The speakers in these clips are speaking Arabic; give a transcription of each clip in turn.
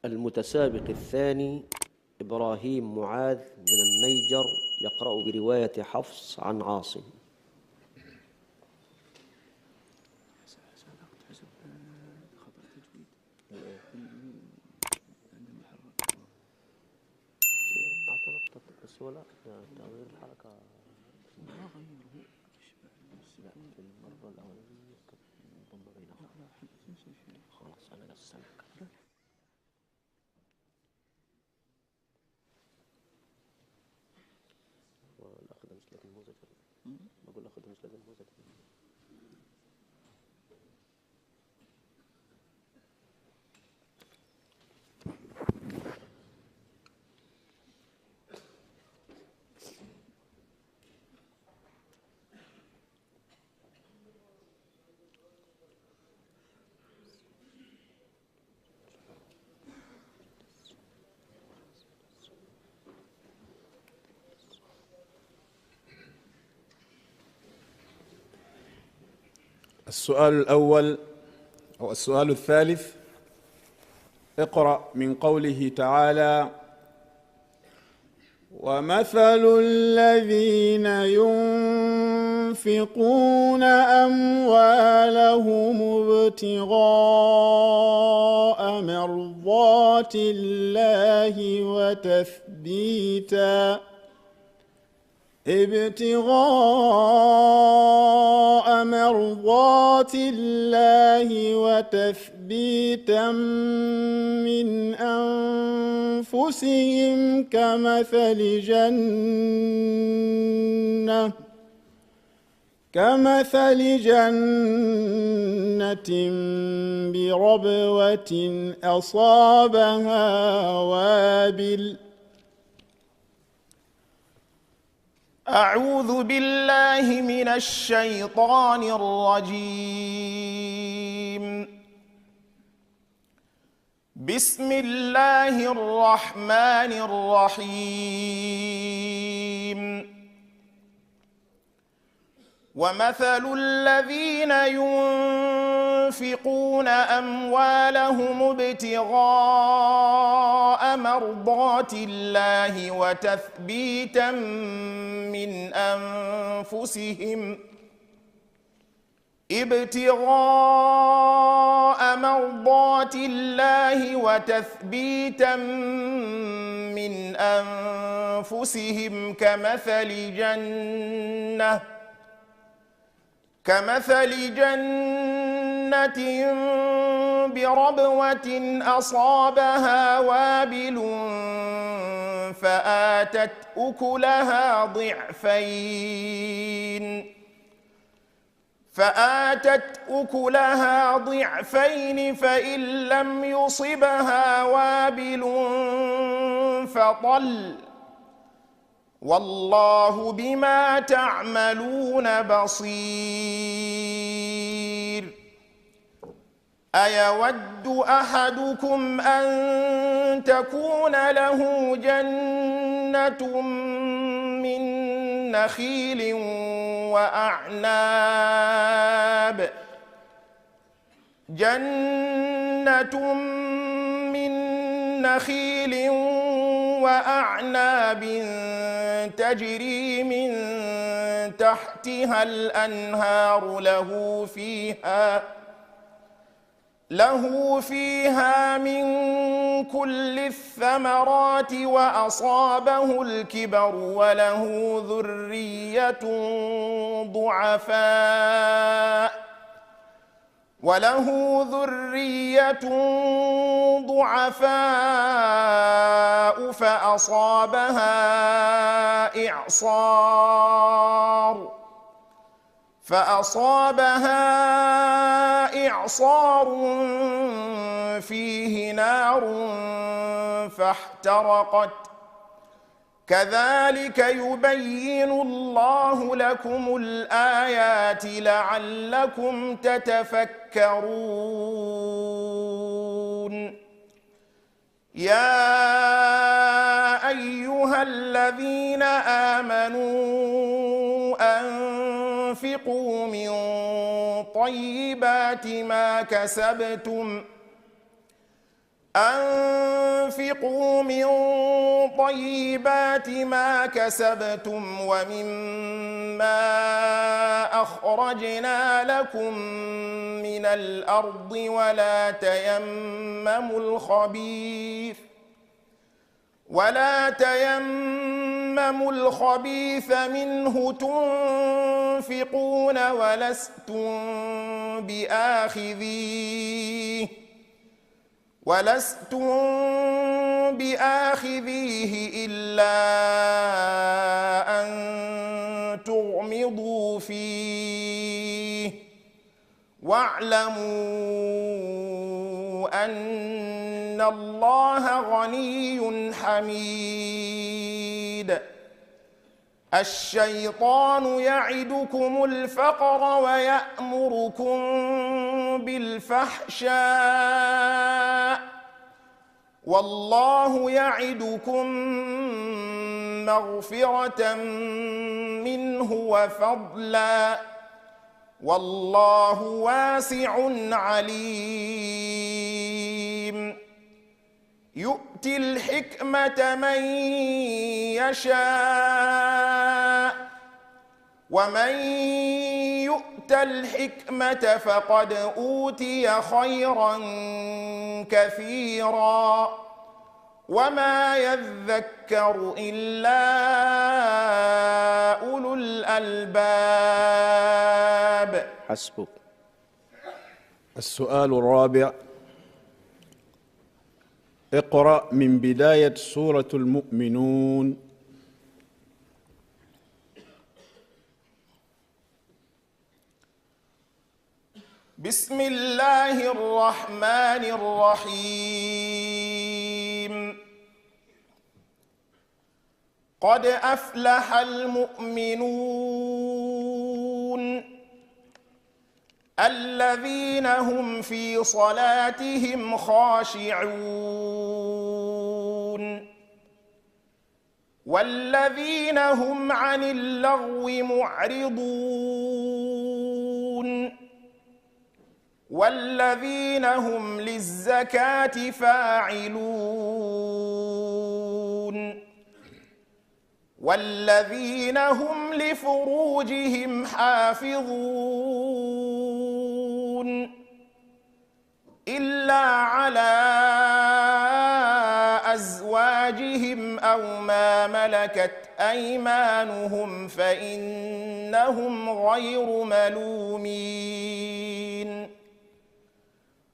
المتسابق الثاني إبراهيم معاذ من النيجر يقرأ برواية حفص عن عاصم. ولا تغيير الحركة ما غيره لا في المرة الأولانية ضم بينهم خلاص أنا قسمك والأخذ مش لازم موزة بقول أخذ مش لازم موزة. السؤال الأول أو السؤال الثالث: اقرأ من قوله تعالى: ومثل الذين ينفقون أموالهم ابتغاء مرضات الله وتثبيتا من أنفسهم كمثل جنة بربوة أصابها وابل. أعوذ بالله من الشيطان الرجيم. بسم الله الرحمن الرحيم. ومثل الذين ينفقون أموالهم ابتغاء مرضات الله وتثبيتا من أنفسهم كمثل جنة بربوة أصابها وابل فآتت أكلها ضعفين فإن لم يصبها وابل فطل والله بما تعملون بصير. أيود أحدكم أن تكون له جنة من نخيل وأعناب تجري من تحتها الأنهار له فيها من كل الثمرات وأصابه الكبر وله ذرية ضعفاء فأصابها إعصار فيه نار فاحترقت. كذلك يبين الله لكم الآيات لعلكم تتفكرون. يا أيها الذين آمنوا أنفقوا من طيبات ما كسبتم تنفقوا من طيبات ما كسبتم ومما أخرجنا لكم من الأرض ولا تيمموا الخبيث منه تنفقون ولستم بآخذيه إلا أن تغمضوا فيه واعلموا أن الله غني حميد. الشيطان يعدكم الفقر ويأمركم بالفحشاء والله يعدكم مغفرة منه وفضلا والله واسع عليم. يؤتي الحكمة من يشاء ومن يؤت الحكمة فقد أوتي خيرا كثيرا وما يذكر إلا أولو الألباب. حسبك. السؤال الرابع: اقرأ من بداية سورة المؤمنون. بسم الله الرحمن الرحيم. قد أفلح المؤمنون الذين هم في صلاتهم خاشعون والذين هم عن اللغو معرضون والذين هم للزكاة فاعلون والذين هم لفروجهم حافظون إلا على أزواجهم أو ما ملكت أيمانهم فإنهم غير ملومين.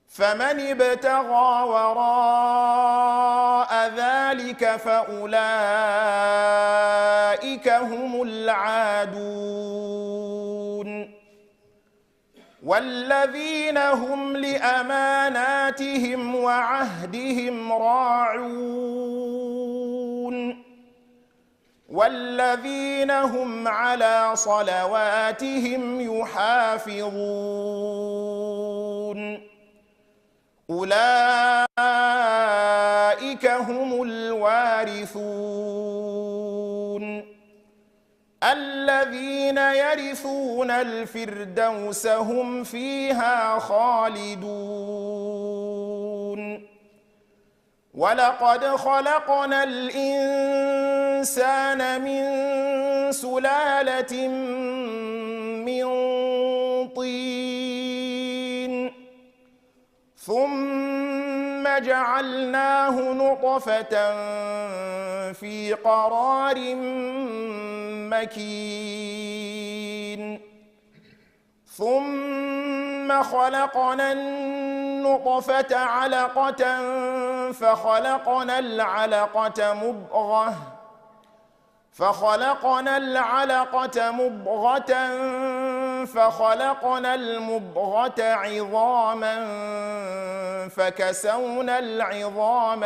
فمن ابتغى وراء ذلك فأولئك هم العادون والذين هم لأماناتهم وعهدهم راعون والذين هم على صلواتهم يحافظون أولئك هم الوارثون الذين يرثون الفردوس هم فيها خالدون. ولقد خلقنا الإنسان من سلالة من طين ثم جعلناه نطفة في قرار مكين ثم خلقنا النطفة علقة فخلقنا العلقة مضغة فخلقنا المضغة عظاما فكسونا العظام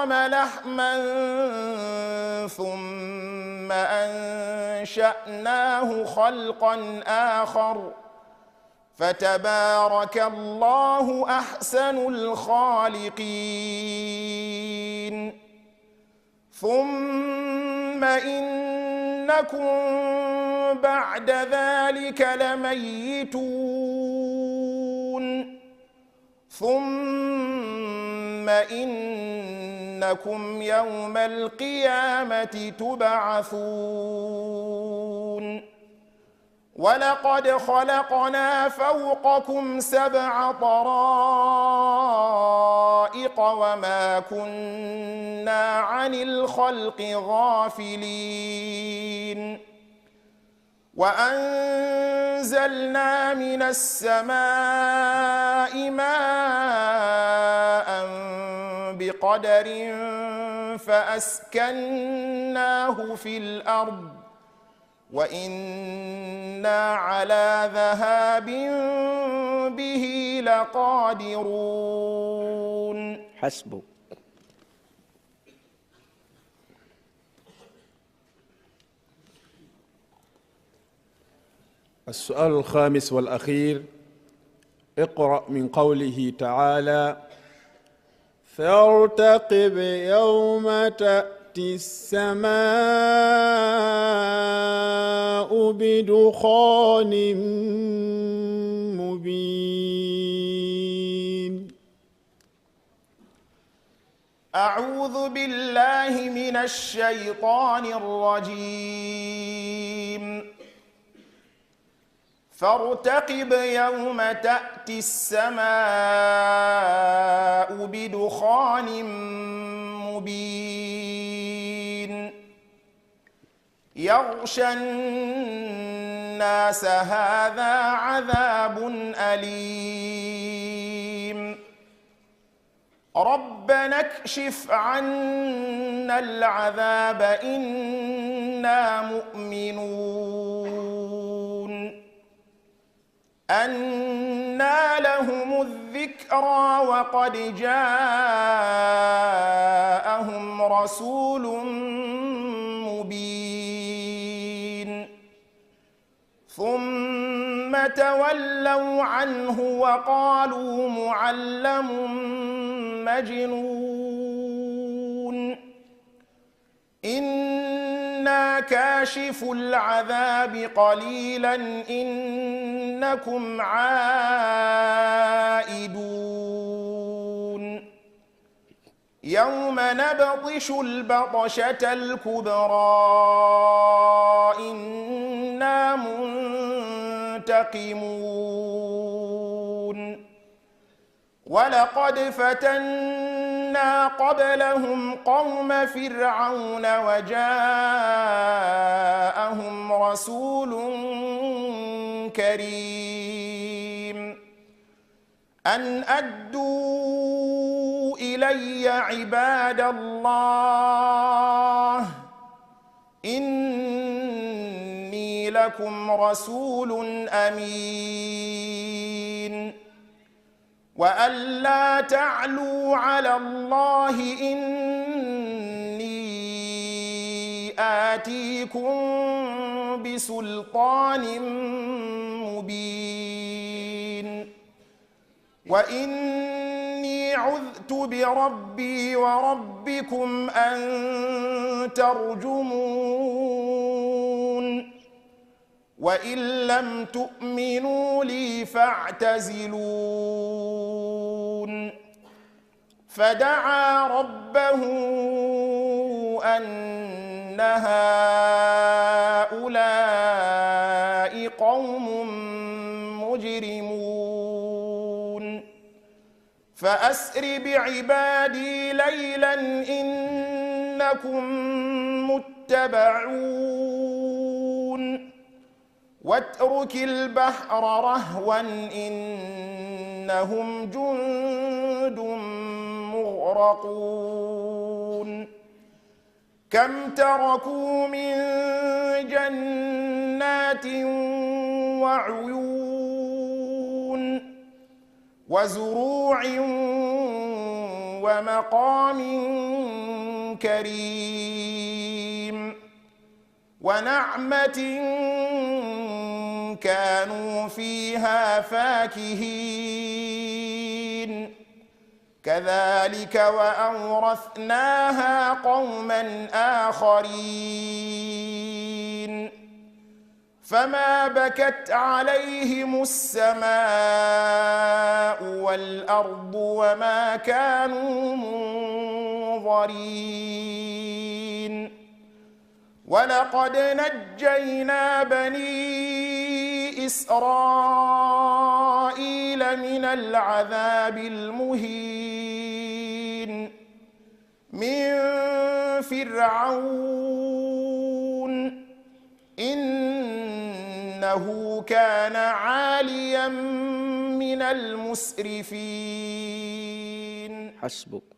لحما ثم أنشأناه خلقا آخر فتبارك الله أحسن الخالقين. ثم إنكم بعد ذلك لميتون ثم إنكم يوم القيامة تبعثون ولقد خلقنا فوقكم 7 طرائق وما كنا عن الخلق غافلين وأنزلنا من السماء ماء بقدر فأسكناه في الأرض وإنا على ذهاب به لقادرون. حسبك. السؤال الخامس والأخير: اقرأ من قوله تعالى: فارتقب يوم تأتي السماء بدخان مبين. أعوذ بالله من الشيطان الرجيم. فارتقب يوم تأتي السماء بدخان مبين يغشى الناس هذا عذاب أليم ربنا اكشف عنا العذاب إنا مؤمنون أنى لهم الذكرى وقد جاءهم رسول مبين ثم تولوا عنه وقالوا معلم مجنون إنا كاشف العذاب قليلا إنكم عائدون يوم نبطش البطشة الكبرى إنا منتقمون ولقد فتنا قبلهم قوم فرعون وجاءهم رسول كريم أن أدوا إلي عباد الله إني لكم رسول أمين وأن لا تعلوا على الله إني آتيكم بسلطان مبين وإني عذت بربي وربكم أن ترجمون وإن لم تؤمنوا لي فاعتزلون فدعا ربه أن هؤلاء قوم مجرمون فأسر بعبادي ليلا إنكم متبعون واترك البحر رهوا إنهم جند مغرقون كم تركوا من جنات وعيون وزروع ومقام كريم ونعمة كانوا فيها فاكهين كذلك وأورثناها قوما آخرين فما بكت عليهم السماء والأرض وما كانوا منظرين ولقد نجينا بني إسرائيل من العذاب المهين من فرعون إنه كان عاليا من المسرفين. حسبك.